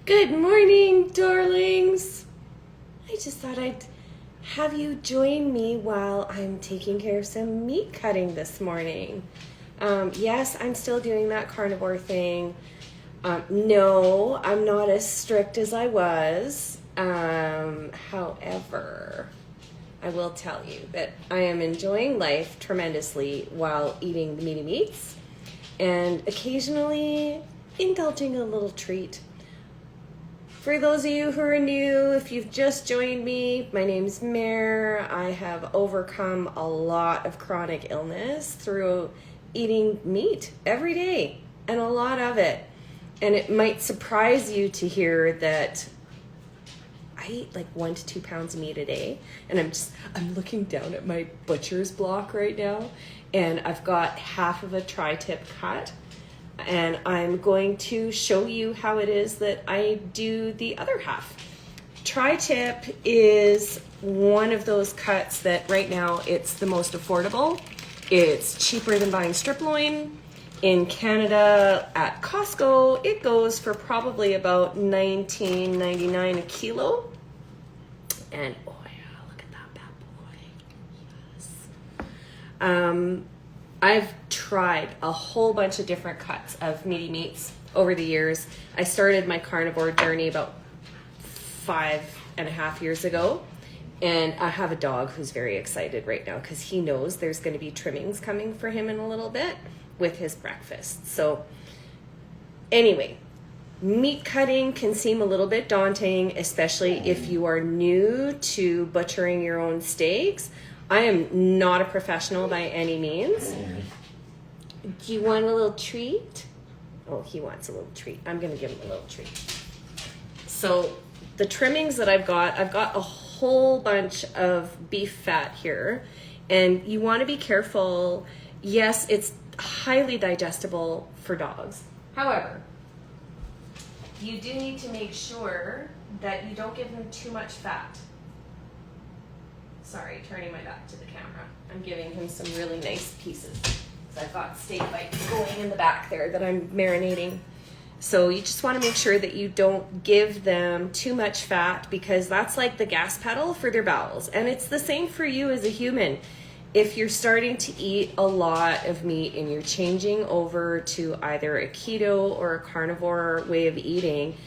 Good morning, darlings. I just thought I'd have you join me while I'm taking care of some meat cutting this morning. Yes, I'm still doing that carnivore thing. No, I'm not as strict as I was. However, I will tell you that I am enjoying life tremendously while eating the meaty meats and occasionally indulging a little treat. For those of you who are new, if you've just joined me, my name's Mare. I have overcome a lot of chronic illness through eating meat every day, and a lot of it. And it might surprise you to hear that I eat like 1 to 2 pounds of meat a day. And I'm looking down at my butcher's block right now, and I've got half of a tri-tip cut. And I'm going to show you how it is that I do the other half. Tri-tip is one of those cuts that right now it's the most affordable. It's cheaper than buying strip loin. In Canada at Costco, it goes for probably about $19.99 a kilo. And oh yeah, look at that bad boy. Yes. I've tried a whole bunch of different cuts of meaty meats over the years. I started my carnivore journey about 5.5 years ago, and I have a dog who's very excited right now because he knows there's going to be trimmings coming for him in a little bit with his breakfast. So anyway, meat cutting can seem a little bit daunting, especially if you are new to butchering your own steaks. I am not a professional by any means. Do you want a little treat? Oh, he wants a little treat. I'm going to give him a little treat. So the trimmings that I've got a whole bunch of beef fat here. And you want to be careful. Yes, it's highly digestible for dogs. However, you do need to make sure that you don't give them too much fat. Sorry, turning my back to the camera. I'm giving him some really nice pieces. So I've got steak bites going in the back there that I'm marinating. So you just want to make sure that you don't give them too much fat, because that's like the gas pedal for their bowels. And it's the same for you as a human. If you're starting to eat a lot of meat and you're changing over to either a keto or a carnivore way of eating,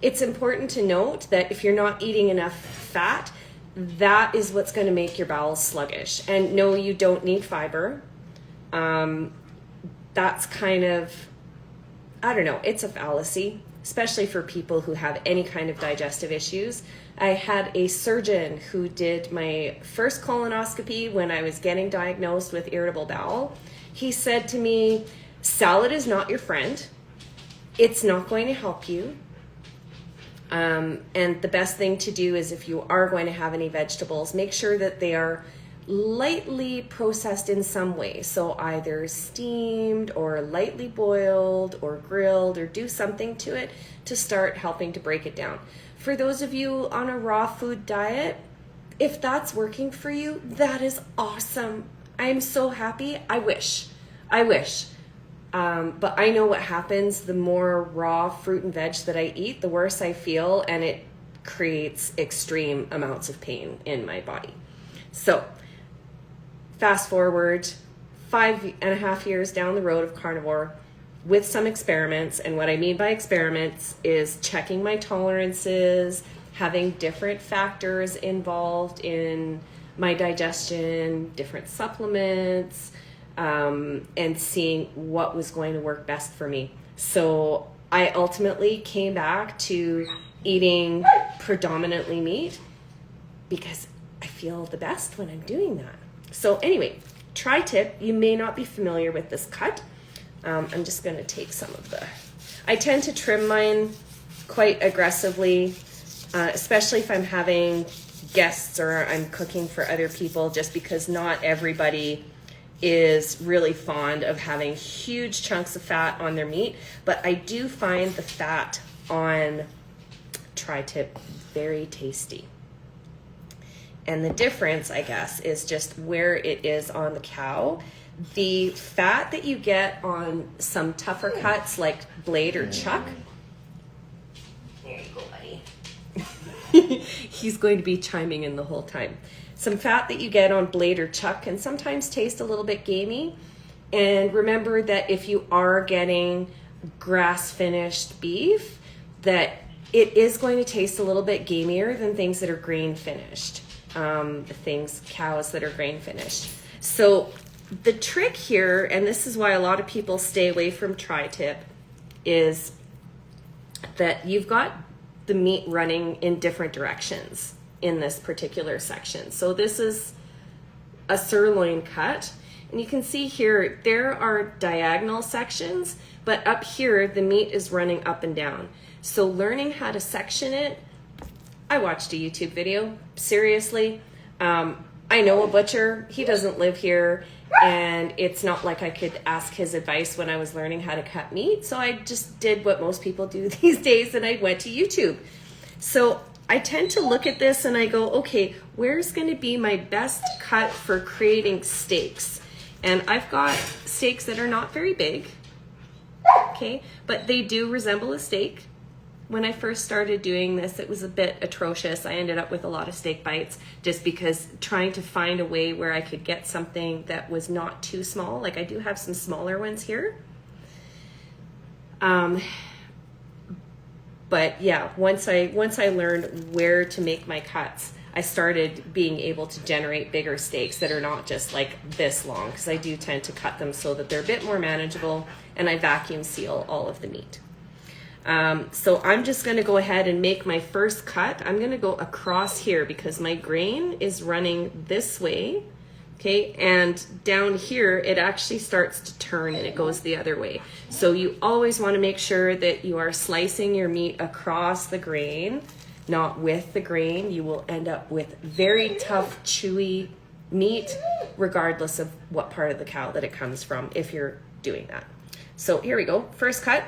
it's important to note that if you're not eating enough fat, that is what's going to make your bowels sluggish. And no, you don't need fiber. That's kind of, I don't know, it's a fallacy, especially for people who have any kind of digestive issues. I had a surgeon who did my first colonoscopy when I was getting diagnosed with irritable bowel. He said to me, salad is not your friend. It's not going to help you. And the best thing to do is, if you are going to have any vegetables, make sure that they are lightly processed in some way. So either steamed or lightly boiled or grilled, or do something to it to start helping to break it down. For those of you on a raw food diet, if that's working for you, that is awesome. I am so happy. I wish. But I know what happens. The more raw fruit and veg that I eat, the worse I feel, and it creates extreme amounts of pain in my body. So fast forward 5.5 years down the road of carnivore with some experiments. And what I mean by experiments is checking my tolerances, having different factors involved in my digestion, different supplements, and seeing what was going to work best for me. So I ultimately came back to eating predominantly meat because I feel the best when I'm doing that. So anyway, tri-tip, you may not be familiar with this cut. I'm just going to take some of I tend to trim mine quite aggressively, especially if I'm having guests or I'm cooking for other people, just because not everybody is really fond of having huge chunks of fat on their meat. But I do find the fat on tri-tip very tasty. And the difference, I guess, is just where it is on the cow. The fat that you get on some tougher cuts like blade or chuck There you go, buddy. He's going to be chiming in the whole time. Some fat that you get on blade or chuck can sometimes taste a little bit gamey. And remember that if you are getting grass-finished beef, that it is going to taste a little bit gamier than things that are grain-finished. Cows that are grain-finished. So the trick here, and this is why a lot of people stay away from tri-tip, is that you've got the meat running in different directions in this particular section. So this is a sirloin cut, and you can see here there are diagonal sections, but up here the meat is running up and down. So learning how to section it, I watched a YouTube video, seriously. I know a butcher, he doesn't live here, and it's not like I could ask his advice when I was learning how to cut meat. So I just did what most people do these days, and I went to YouTube. So I tend to look at this and I go, okay, where's going to be my best cut for creating steaks? And I've got steaks that are not very big, okay, but they do resemble a steak. When I first started doing this, it was a bit atrocious. I ended up with a lot of steak bites just because trying to find a way where I could get something that was not too small. Like I do have some smaller ones here. But yeah, once I learned where to make my cuts, I started being able to generate bigger steaks that are not just like this long, because I do tend to cut them so that they're a bit more manageable, and I vacuum seal all of the meat. So I'm just going to go ahead and make my first cut. I'm going to go across here because my grain is running this way, okay, and down here it actually starts to turn and it goes the other way. So you always want to make sure that you are slicing your meat across the grain, not with the grain. You will end up with very tough, chewy meat, regardless of what part of the cow that it comes from, if you're doing that. So here we go, first cut.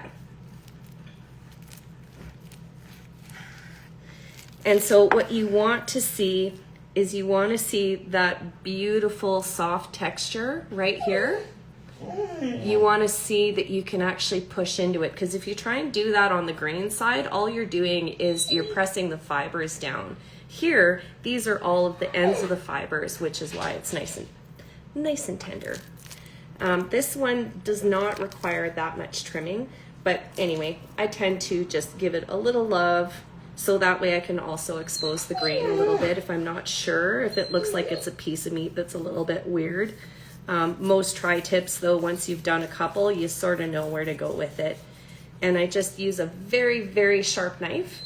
And so what you want to see is you want to see that beautiful soft texture right here. You want to see that you can actually push into it, because if you try and do that on the grain side, all you're doing is you're pressing the fibers down. Here, these are all of the ends of the fibers, which is why it's nice and tender. This one does not require that much trimming, but anyway, I tend to just give it a little love. So that way I can also expose the grain a little bit if I'm not sure, if it looks like it's a piece of meat that's a little bit weird. Most tri-tips though, once you've done a couple, you sort of know where to go with it. And I just use a very, very sharp knife.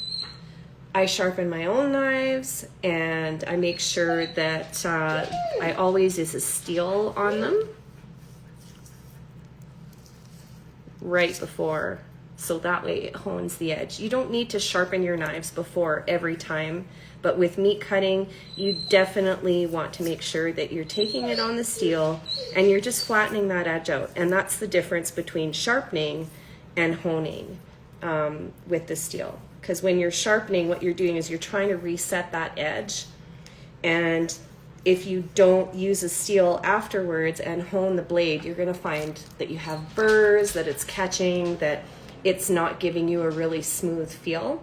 I sharpen my own knives, and I make sure that I always use a steel on them right before, so that way it hones the edge. You don't need to sharpen your knives before every time, but with meat cutting, you definitely want to make sure that you're taking it on the steel and you're just flattening that edge out. And that's the difference between sharpening and honing with the steel. Because when you're sharpening, what you're doing is you're trying to reset that edge. And if you don't use a steel afterwards and hone the blade, you're gonna find that you have burrs, that it's catching, that it's not giving you a really smooth feel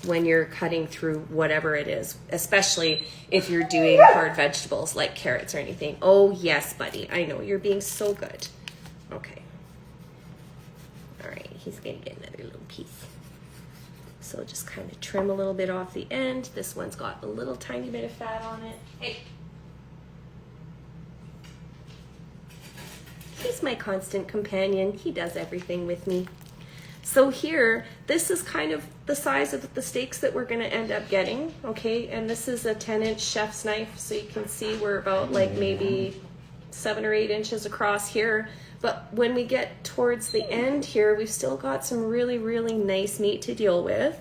when you're cutting through whatever it is, especially if you're doing hard vegetables like carrots or anything. Oh yes, buddy, I know, you're being so good. Okay. All right, he's gonna get another little piece. So just kind of trim a little bit off the end. This one's got a little tiny bit of fat on it. Hey. He's my constant companion. He does everything with me. So here, this is kind of the size of the steaks that we're gonna end up getting, okay? And this is a 10-inch chef's knife, so you can see we're about like maybe 7 or 8 inches across here. But when we get towards the end here, we've still got some really, really nice meat to deal with.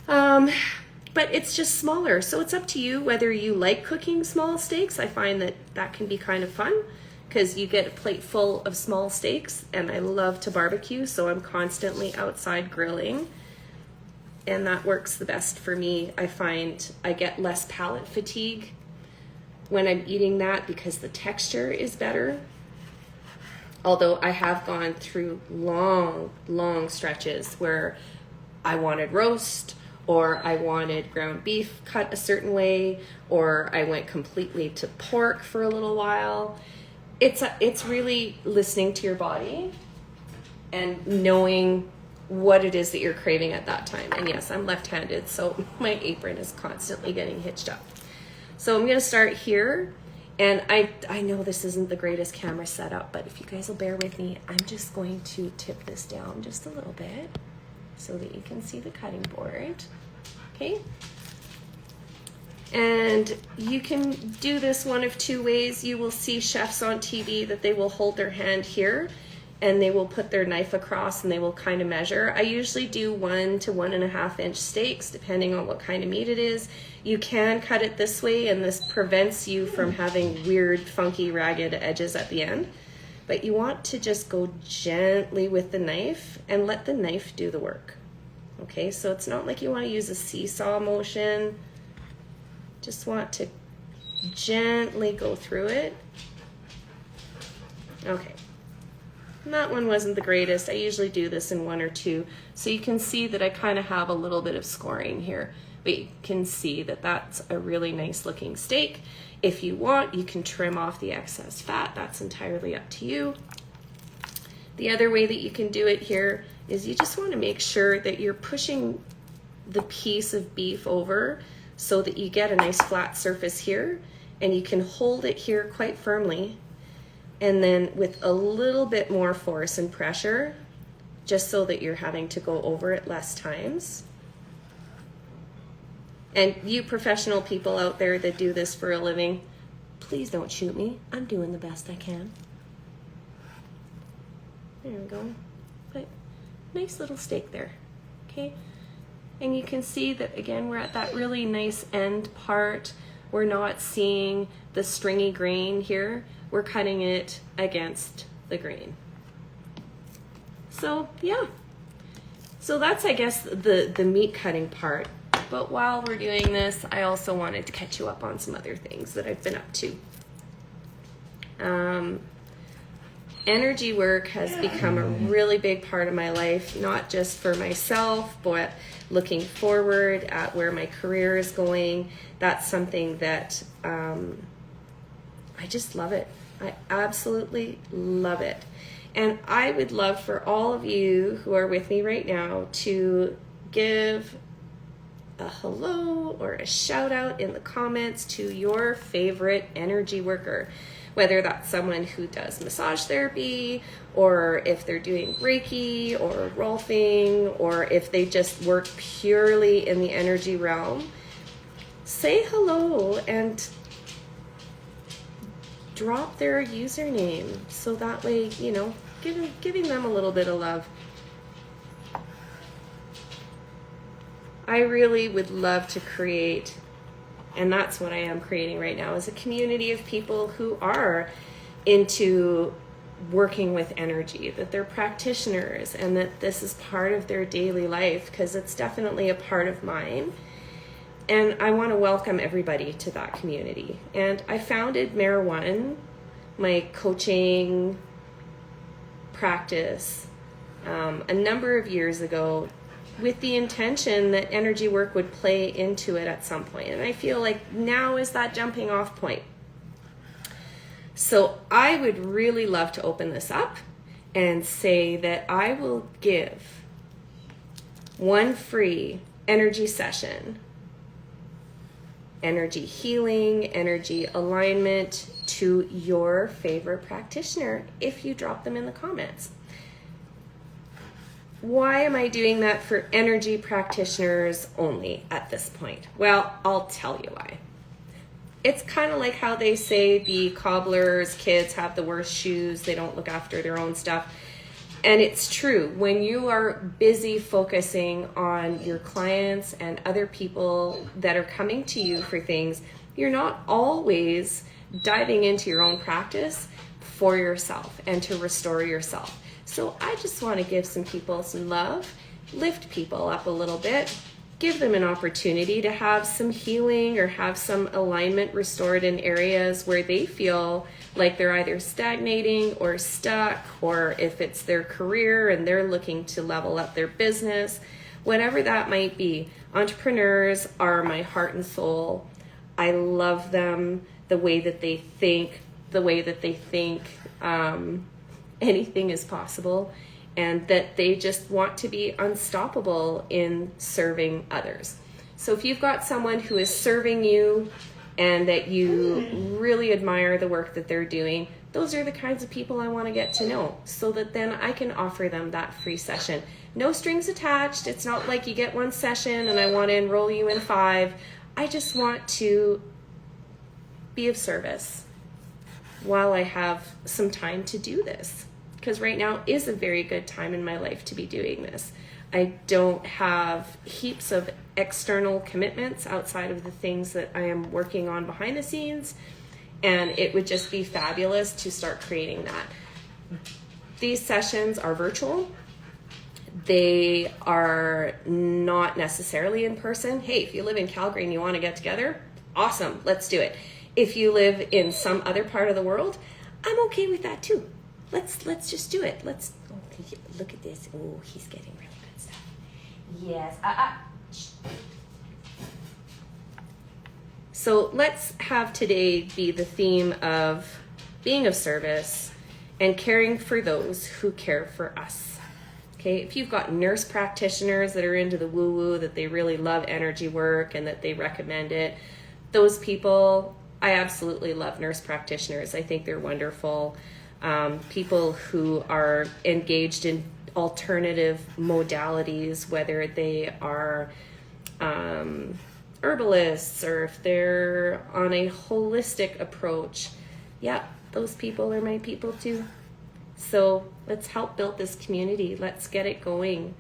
But it's just smaller, so it's up to you whether you like cooking small steaks. I find that that can be kind of fun, because you get a plate full of small steaks, and I love to barbecue, so I'm constantly outside grilling, and that works the best for me. I find I get less palate fatigue when I'm eating that because the texture is better. Although I have gone through long, long stretches where I wanted roast, or I wanted ground beef cut a certain way, or I went completely to pork for a little while. It's really listening to your body and knowing what it is that you're craving at that time. And yes, I'm left-handed, so my apron is constantly getting hitched up. So I'm gonna start here. And I know this isn't the greatest camera setup, but if you guys will bear with me, I'm just going to tip this down just a little bit so that you can see the cutting board. Okay? And you can do this one of two ways. You will see chefs on TV that they will hold their hand here and they will put their knife across and they will kind of measure. I usually do 1 to 1.5 inch steaks, depending on what kind of meat it is. You can cut it this way, and this prevents you from having weird, funky, ragged edges at the end. But you want to just go gently with the knife and let the knife do the work. Okay, so it's not like you want to use a seesaw motion. Just want to gently go through it. Okay. And that one wasn't the greatest. I usually do this in 1 or 2. So you can see that I kind of have a little bit of scoring here. But you can see that that's a really nice looking steak. If you want, you can trim off the excess fat. That's entirely up to you. The other way that you can do it here is you just want to make sure that you're pushing the piece of beef over so that you get a nice flat surface here, and you can hold it here quite firmly. And then with a little bit more force and pressure, just so that you're having to go over it less times. And you professional people out there that do this for a living, please don't shoot me. I'm doing the best I can. There we go. But nice little steak there, okay? And you can see that, again, we're at that really nice end part. We're not seeing the stringy grain here. We're cutting it against the grain. So, yeah. So that's, I guess, the meat cutting part. But while we're doing this, I also wanted to catch you up on some other things that I've been up to. Energy work has become a really big part of my life, not just for myself, but looking forward at where my career is going. That's something that I just love it. I absolutely love it. And I would love for all of you who are with me right now to give a hello or a shout out in the comments to your favorite energy worker, whether that's someone who does massage therapy, or if they're doing Reiki or Rolfing, or if they just work purely in the energy realm. Say hello and drop their username so that way, you know, giving them a little bit of love. I really would love to create, and that's what I am creating right now, is a community of people who are into working with energy, that they're practitioners, and that this is part of their daily life, because it's definitely a part of mine. And I want to welcome everybody to that community. And I founded Mare 1, my coaching practice, a number of years ago, with the intention that energy work would play into it at some point. And I feel like now is that jumping off point. So I would really love to open this up and say that I will give one free energy session, energy healing, energy alignment, to your favorite practitioner if you drop them in the comments. Why am I doing that for energy practitioners only at this point? Well, I'll tell you why. It's kind of like how they say the cobbler's kids have the worst shoes, they don't look after their own stuff. And it's true. When you are busy focusing on your clients and other people that are coming to you for things, you're not always diving into your own practice for yourself and to restore yourself. So I just want to give some people some love, lift people up a little bit, give them an opportunity to have some healing or have some alignment restored in areas where they feel like they're either stagnating or stuck, or if it's their career and they're looking to level up their business, whatever that might be. Entrepreneurs are my heart and soul. I love them, the way that they think, anything is possible, and that they just want to be unstoppable in serving others. So if you've got someone who is serving you and that you really admire the work that they're doing, those are the kinds of people I want to get to know, so that then I can offer them that free session. No strings attached. It's not like you get one session and I want to enroll you in 5. I just want to be of service while I have some time to do this, because right now is a very good time in my life to be doing this. I don't have heaps of external commitments outside of the things that I am working on behind the scenes, and it would just be fabulous to start creating that. These sessions are virtual. They are not necessarily in person. Hey, if you live in Calgary and you want to get together, awesome, let's do it. If you live in some other part of the world, I'm okay with that too. Let's just do it. Look at this. Oh, he's getting really good stuff. Yes. So let's have today be the theme of being of service and caring for those who care for us. Okay, if you've got nurse practitioners that are into the woo-woo, that they really love energy work and that they recommend it, those people, I absolutely love nurse practitioners. I think they're wonderful. People who are engaged in alternative modalities, whether they are herbalists or if they're on a holistic approach, yeah, those people are my people too. So let's help build this community. Let's get it going.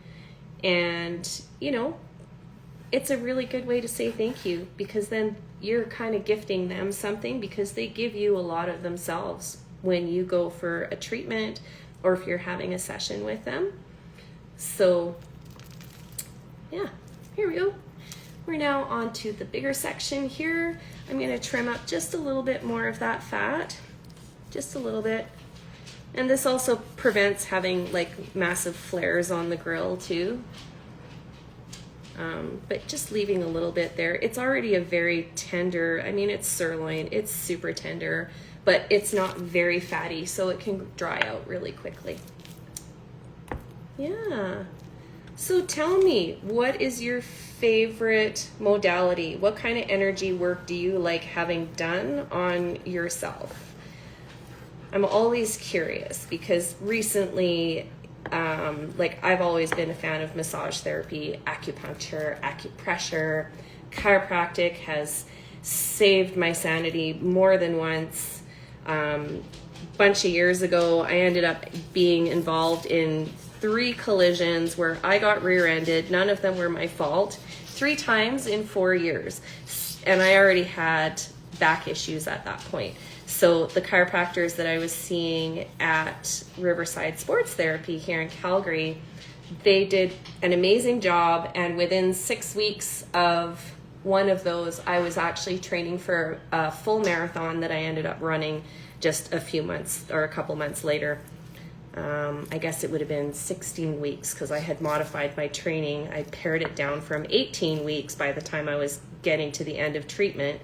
And, it's a really good way to say thank you, because then you're kind of gifting them something, because they give you a lot of themselves when you go for a treatment or if you're having a session with them. So, yeah, here we go. We're now on to the bigger section here. I'm going to trim up just a little bit more of that fat, just a little bit. And this also prevents having like massive flares on the grill too. But just leaving a little bit there. It's already a very tender, it's sirloin, it's super tender, but it's not very fatty, so it can dry out really quickly. Yeah. So tell me, what is your favorite modality? What kind of energy work do you like having done on yourself? I'm always curious, because recently, I've always been a fan of massage therapy, acupuncture, acupressure. Chiropractic has saved my sanity more than once. Bunch of years ago, I ended up being involved in 3 collisions where I got rear-ended. None of them were my fault. 3 times in 4 years. And I already had back issues at that point. So the chiropractors that I was seeing at Riverside Sports Therapy here in Calgary, they did an amazing job. And within 6 weeks of one of those, I was actually training for a full marathon that I ended up running just a few months or a couple months later. I guess it would have been 16 weeks because I had modified my training. I pared it down from 18 weeks by the time I was getting to the end of treatment.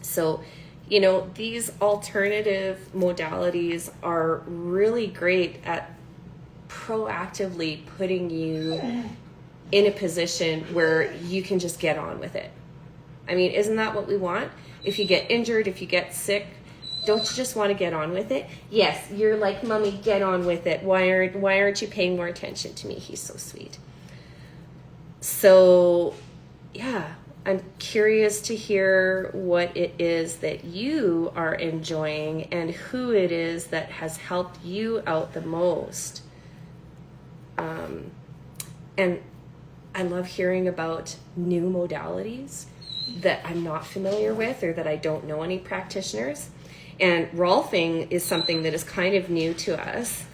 So, these alternative modalities are really great at proactively putting you in a position where you can just get on with it. Isn't that what we want? If you get injured, if you get sick, don't you just want to get on with it? Yes, you're like, Mommy, get on with it. Why aren't you paying more attention to me? He's so sweet. So, yeah, I'm curious to hear what it is that you are enjoying and who it is that has helped you out the most. And I love hearing about new modalities that I'm not familiar with or that I don't know any practitioners. And Rolfing is something that is kind of new to us.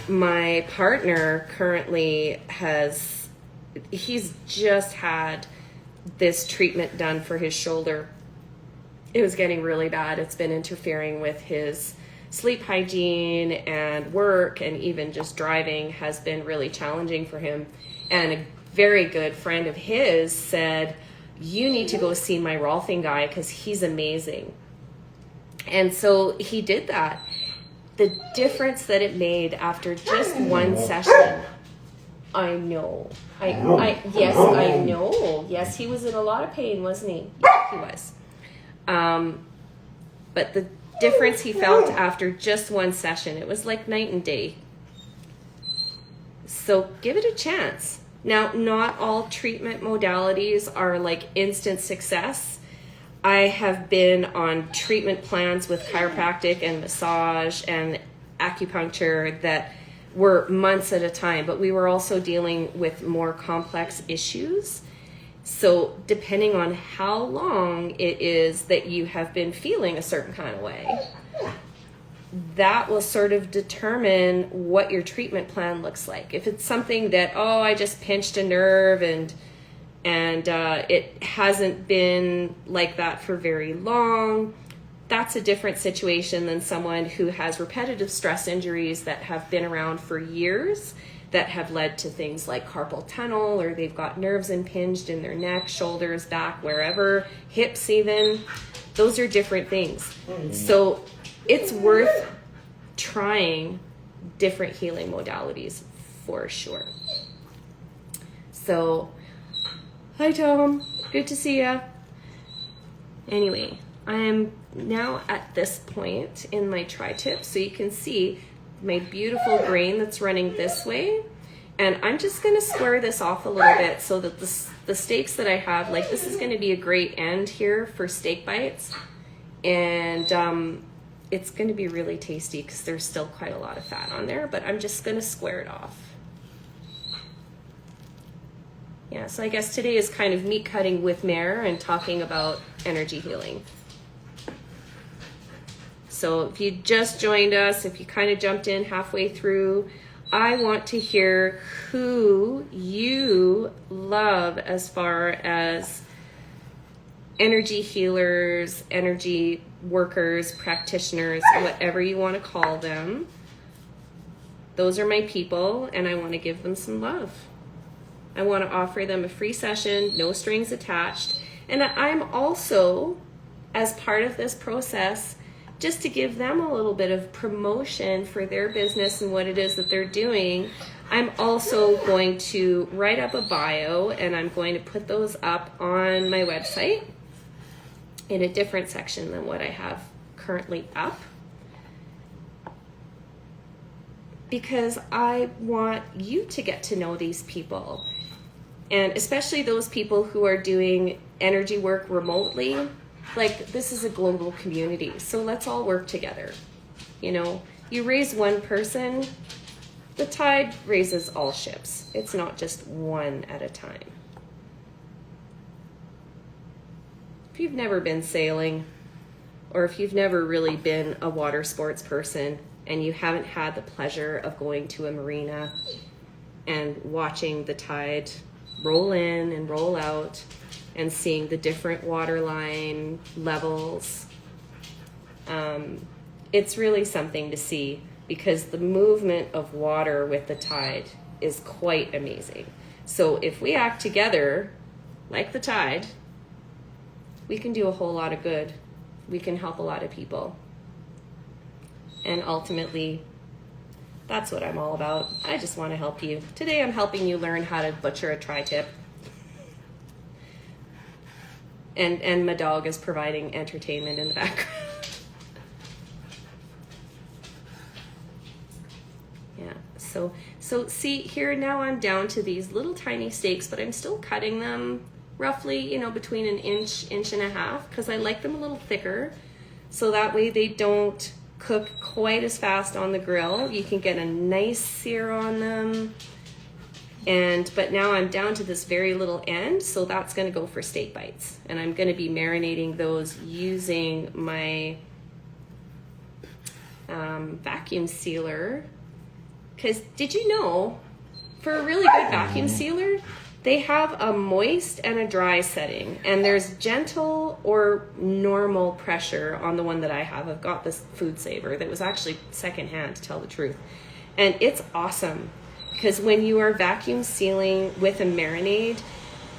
My partner currently he's just had this treatment done for his shoulder. It was getting really bad. It's been interfering with his sleep hygiene and work, and even just driving has been really challenging for him. And very good friend of his said, you need to go see my Rolfing guy because he's amazing. And so he did that. The difference that it made after just one session, I know. Yes, I know. Yes, he was in a lot of pain, wasn't he? Yeah, he was. But the difference he felt after just one session, it was like night and day. So give it a chance. Now, not all treatment modalities are like instant success. I have been on treatment plans with chiropractic and massage and acupuncture that were months at a time, but we were also dealing with more complex issues. So depending on how long it is that you have been feeling a certain kind of way, that will sort of determine what your treatment plan looks like. If it's something that, I just pinched a nerve and it hasn't been like that for very long, that's a different situation than someone who has repetitive stress injuries that have been around for years, that have led to things like carpal tunnel, or they've got nerves impinged in their neck, shoulders, back, wherever, hips even. Those are different things. So it's worth trying different healing modalities for sure. So, hi Tom, good to see ya. Anyway, I am now at this point in my tri-tip, so you can see my beautiful grain that's running this way. And I'm just going to square this off a little bit so that the steaks that I have, like this is going to be a great end here for steak bites. And it's going to be really tasty because there's still quite a lot of fat on there, but I'm just going to square it off. Yeah, so I guess today is kind of meat cutting with Mare and talking about energy healing. So if you just joined us, if you kind of jumped in halfway through, I want to hear who you love as far as energy healers, energy workers, practitioners, whatever you want to call them. Those are my people, and I want to give them some love. I want to offer them a free session, no strings attached. And I'm also, as part of this process, just to give them a little bit of promotion for their business and what it is that they're doing, I'm also going to write up a bio, and I'm going to put those up on my website in a different section than what I have currently up, because I want you to get to know these people, and especially those people who are doing energy work remotely. Like, this is a global community, so let's all work together. You know, you raise one person, the tide raises all ships. It's not just one at a time. If you've never been sailing, or if you've never really been a water sports person, and you haven't had the pleasure of going to a marina and watching the tide roll in and roll out and seeing the different waterline levels, it's really something to see, because the movement of water with the tide is quite amazing. So if we act together like the tide, we can do a whole lot of good. We can help a lot of people. And ultimately, that's what I'm all about. I just want to help you. Today I'm helping you learn how to butcher a tri-tip. And my dog is providing entertainment in the background. Yeah, so see here now I'm down to these little tiny steaks, but I'm still cutting them roughly, you know, between an inch and a half, because I like them a little thicker, so that way they don't cook quite as fast on the grill. You can get a nice sear on them. But now I'm down to this very little end, so that's going to go for steak bites. And I'm going to be marinating those using my vacuum sealer. Because did you know, for a really good vacuum sealer, they have a moist and a dry setting, and there's gentle or normal pressure on the one that I have. I've got this Food Saver that was actually secondhand, to tell the truth, and it's awesome. because when you are vacuum sealing with a marinade,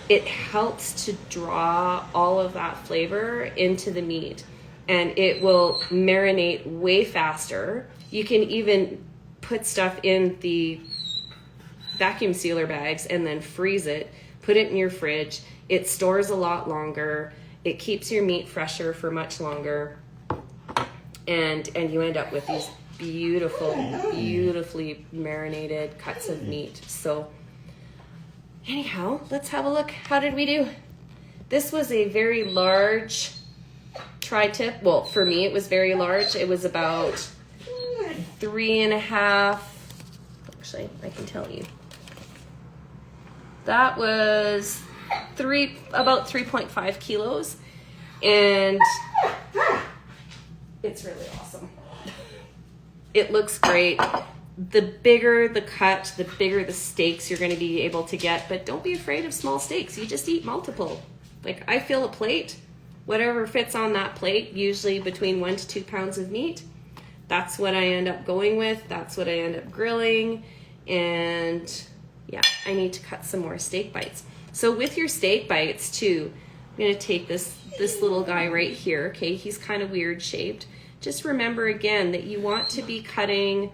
it helps to draw all of that flavor into the meat, and it will marinate way faster. You can even put stuff in the vacuum sealer bags and then freeze it, put it in your fridge. It stores a lot longer. It keeps your meat fresher for much longer. And you end up with these beautifully marinated cuts of meat. So anyhow, let's have a look. How did we do? This was a very large tri-tip. Well, for me, it was very large. It was about 3.5. Actually, I can tell you. That was about 3.5 kilos. And it's really awesome. It looks great. The bigger the cut, the bigger the steaks you're going to be able to get. But don't be afraid of small steaks. You just eat multiple. Like, I fill a plate. Whatever fits on that plate, usually between 1 to 2 pounds of meat. That's what I end up going with. That's what I end up grilling. And yeah, I need to cut some more steak bites. So with your steak bites too, I'm going to take this little guy right here. Okay, he's kind of weird shaped. Just remember again that you want to be cutting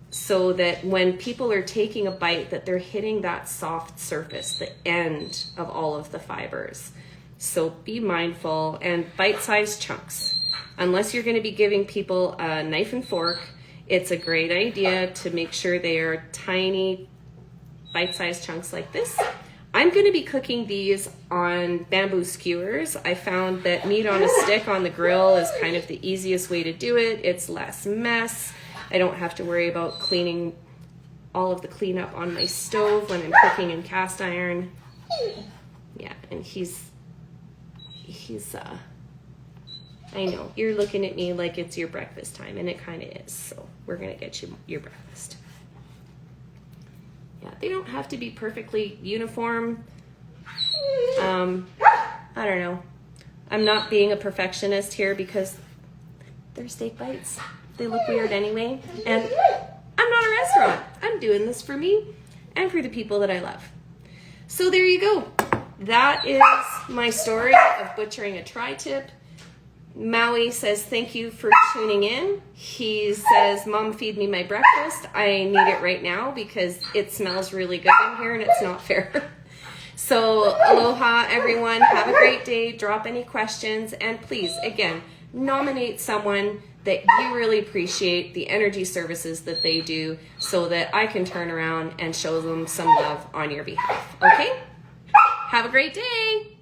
so that when people are taking a bite, that they're hitting that soft surface, the end of all of the fibers. So be mindful, and bite-sized chunks. Unless you're going to be giving people a knife and fork, it's a great idea to make sure they are tiny bite-sized chunks like this. I'm going to be cooking these on bamboo skewers. I found that meat on a stick on the grill is kind of the easiest way to do it. It's less mess. I don't have to worry about cleaning all of the cleanup on my stove when I'm cooking in cast iron. Yeah, and he's I know, you're looking at me like it's your breakfast time, and it kind of is. So we're going to get you your breakfast. Yeah, they don't have to be perfectly uniform. I don't know. I'm not being a perfectionist here because they're steak bites. They look weird anyway. And I'm not a restaurant. I'm doing this for me and for the people that I love. So there you go. That is my story of butchering a tri-tip. Maui says, thank you for tuning in. He says, Mom, feed me my breakfast. I need it right now because it smells really good in here and it's not fair. So aloha, everyone. Have a great day. Drop any questions. And please, again, nominate someone that you really appreciate the energy services that they do so that I can turn around and show them some love on your behalf. Okay? Have a great day.